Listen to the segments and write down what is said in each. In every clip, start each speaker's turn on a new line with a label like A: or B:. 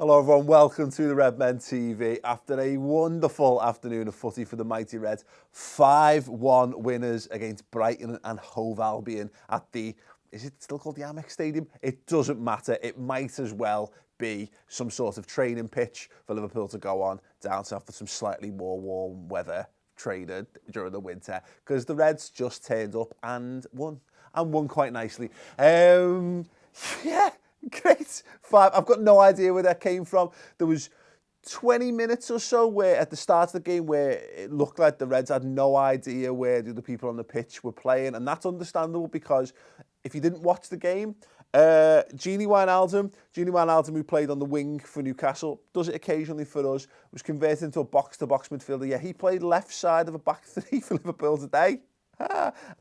A: Hello everyone, welcome to the Redmen TV. After a wonderful afternoon of footy for the mighty Reds, 5-1 winners against Brighton and Hove Albion at the, is it still called the Amex Stadium? It doesn't matter, it might as well be some sort of training pitch for Liverpool to go on down south for some slightly more warm weather training during the winter, because the Reds just turned up and won quite nicely. Yeah. Great. I've got no idea where that came from. There was 20 minutes or so where at the start of the game where it looked like the Reds had no idea where the other people on the pitch were playing, and that's understandable because if you didn't watch the game, Gini Wijnaldum, who played on the wing for Newcastle, does it occasionally for us, was converted into a box-to-box midfielder. Yeah, he played left side of a back three for Liverpool today.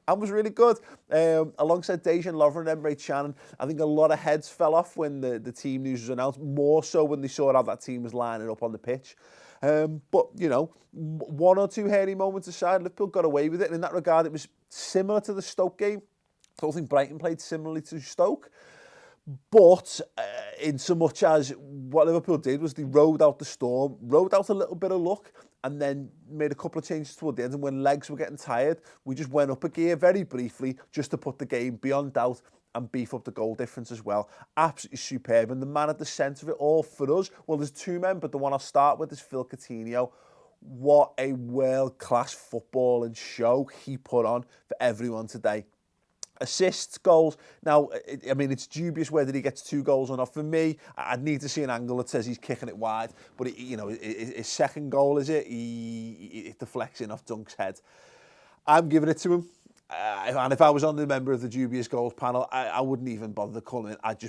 A: And was really good. Alongside Dejan Lovren and Emre Can. I think a lot of heads fell off when the team news was announced, more so when they saw how that team was lining up on the pitch. But, you know, one or two hairy moments aside, Liverpool got away with it. And in that regard, it was similar to the Stoke game. I don't think Brighton played similarly to Stoke. But in so much as what Liverpool did was they rode out the storm, rode out a little bit of luck, and then made a couple of changes toward the end. And when legs were getting tired, we just went up a gear very briefly just to put the game beyond doubt and beef up the goal difference as well. Absolutely superb. And the man at the centre of it all for us, well, there's two men, but the one I'll start with is Coutinho. What a world-class football and show he put on for everyone today. Assists, goals. Now, I mean, it's dubious whether he gets 2 goals or not. For me, I'd need to see an angle that says he's kicking it wide. But, you know, his second goal, is it? He deflects in off Dunk's head. I'm giving it to him. And if I was on the member of the dubious goals panel, I wouldn't even bother coming in. I'd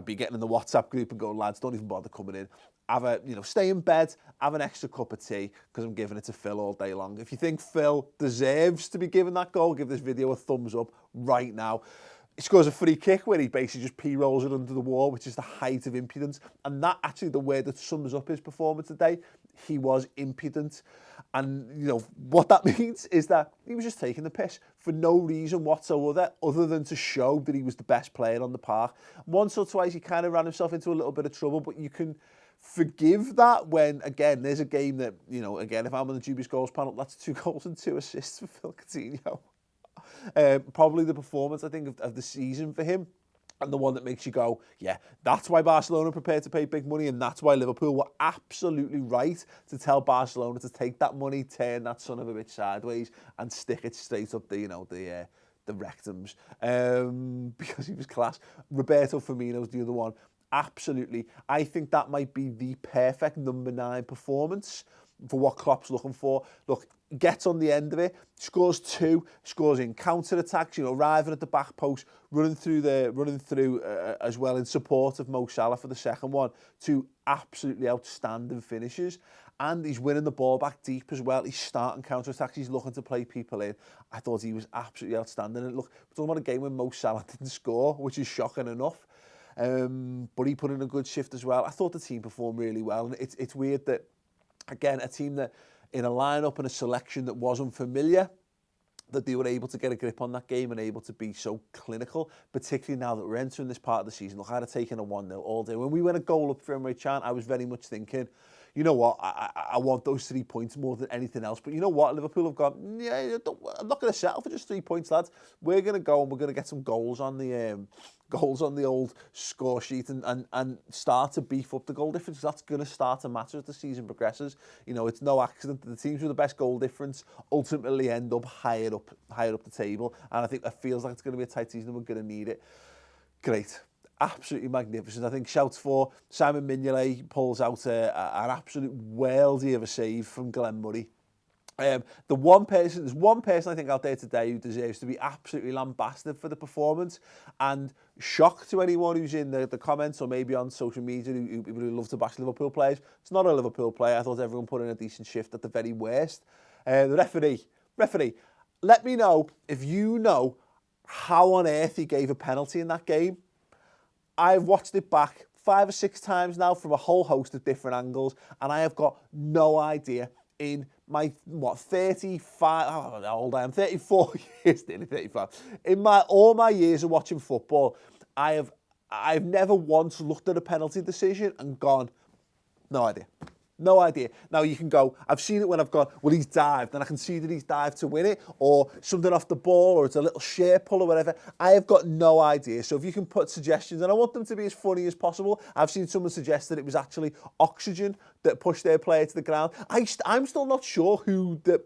A: be getting in the WhatsApp group and going, lads, don't even bother coming in. Stay in bed, have an extra cup of tea, because I'm giving it to Phil all day long. If you think Phil deserves to be given that goal, give this video a thumbs up right now. He scores a free kick where he basically just P-rolls it under the wall, which is the height of impudence. And that actually the word that sums up his performance today. He was impudent. And, you know, what that means is that he was just taking the piss for no reason whatsoever, other than to show that he was the best player on the park. Once or twice he kind of ran himself into a little bit of trouble, but you can forgive that when, again, there's a game that, you know, again, if I'm on the dubious goals panel, that's 2 goals and 2 assists for Phil Coutinho. Probably the performance, I think, of the season for him. And the one that makes you go, yeah, that's why Barcelona are prepared to pay big money, and that's why Liverpool were absolutely right to tell Barcelona to take that money, turn that son of a bitch sideways, and stick it straight up the, you know, the rectums, because he was class. Roberto Firmino's the other one. Absolutely. I think that might be the perfect number 9 performance for what Klopp's looking for. Look, gets on the end of it, scores 2, scores in counter-attacks, you know, arriving at the back post, running through as well in support of Mo Salah for the second one. 2 absolutely outstanding finishes. And he's winning the ball back deep as well. He's starting counter-attacks. He's looking to play people in. I thought he was absolutely outstanding. And look, we're talking about a game when Mo Salah didn't score, which is shocking enough. But he put in a good shift as well. I thought the team performed really well. And it's weird that, again, a team that in a lineup and a selection that wasn't familiar, that they were able to get a grip on that game and able to be so clinical, particularly now that we're entering this part of the season. Look, I'd have taken a 1-0 all day. When we went a goal up for Emre Can, I was very much thinking, you know what, I want those 3 points more than anything else. But you know what, Liverpool have gone, yeah, I'm not going to settle for just 3 points, lads. We're going to go and we're going to get some goals on the old score sheet and start to beef up the goal difference. That's going to start to matter as the season progresses. You know, it's no accident that the teams with the best goal difference ultimately end up higher up the table. And I think it feels like it's going to be a tight season and we're going to need it. Great. Absolutely magnificent. I think shouts for Simon Mignolet pulls out an absolute worldie of a save from Glenn Murray. There's one person I think out there today who deserves to be absolutely lambasted for the performance, and shock to anyone who's in the comments or maybe on social media who love to bash Liverpool players. It's not a Liverpool player. I thought everyone put in a decent shift at the very worst. The referee, let me know if you know how on earth he gave a penalty in that game. I've watched it back 5 or 6 times now from a whole host of different angles, and I have got no idea. In my, 35, I don't know how old I am, 34 years, nearly 35. In all my years of watching football, I've never once looked at a penalty decision and gone, No idea. No idea. Now you can go, I've seen it when I've gone, well, he's dived, and I can see that he's dived to win it, or something off the ball, or it's a little sheer pull or whatever. I have got no idea. So if you can put suggestions, and I want them to be as funny as possible. I've seen someone suggest that it was actually oxygen that pushed their player to the ground. I'm still not sure who the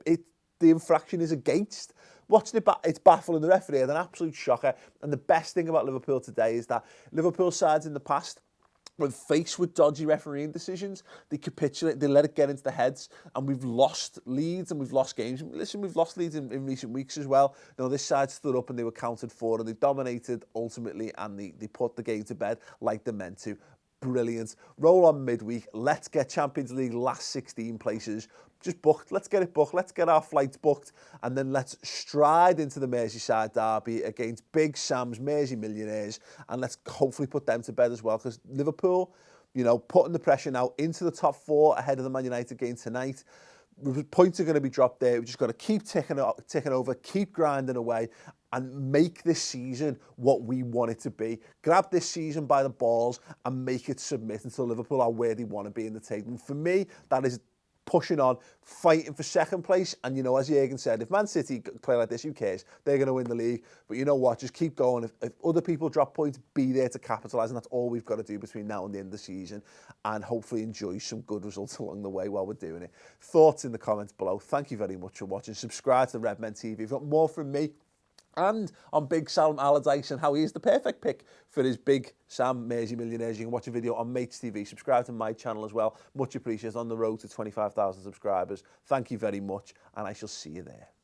A: infraction is against. Watching it back, it's baffling. The referee had an absolute shocker. And the best thing about Liverpool today is that Liverpool sides in the past, when faced with dodgy refereeing decisions, they capitulate, they let it get into their heads, and we've lost leads and we've lost games. Listen, we've lost leads in recent weeks as well. No, this side stood up and they were counted for, and they dominated ultimately, and they put the game to bed like they're meant to. Brilliant. Roll on midweek. Let's get Champions League last 16 places just booked. Let's get it booked. Let's get our flights booked. And then let's stride into the Merseyside derby against Big Sam's Mersey Millionaires. And let's hopefully put them to bed as well. Because Liverpool, you know, putting the pressure now into the top four ahead of the Man United game tonight. Points are going to be dropped there. We've just got to keep ticking over, keep grinding away, and make this season what we want it to be. Grab this season by the balls and make it submit until Liverpool are where they want to be in the table. And for me, that is pushing on, fighting for second place. And, you know, as Jürgen said, if Man City play like this, who cares? They're going to win the league. But you know what? Just keep going. If other people drop points, be there to capitalise. And that's all we've got to do between now and the end of the season. And hopefully enjoy some good results along the way while we're doing it. Thoughts in the comments below. Thank you very much for watching. Subscribe to the Redmen TV. If you've got more from me, and on Big Sam Allardyce and how he is the perfect pick for his Big Sam Mersey Millionaires. You can watch a video on Mates TV. Subscribe to my channel as well. Much appreciated. On the road to 25,000 subscribers. Thank you very much, and I shall see you there.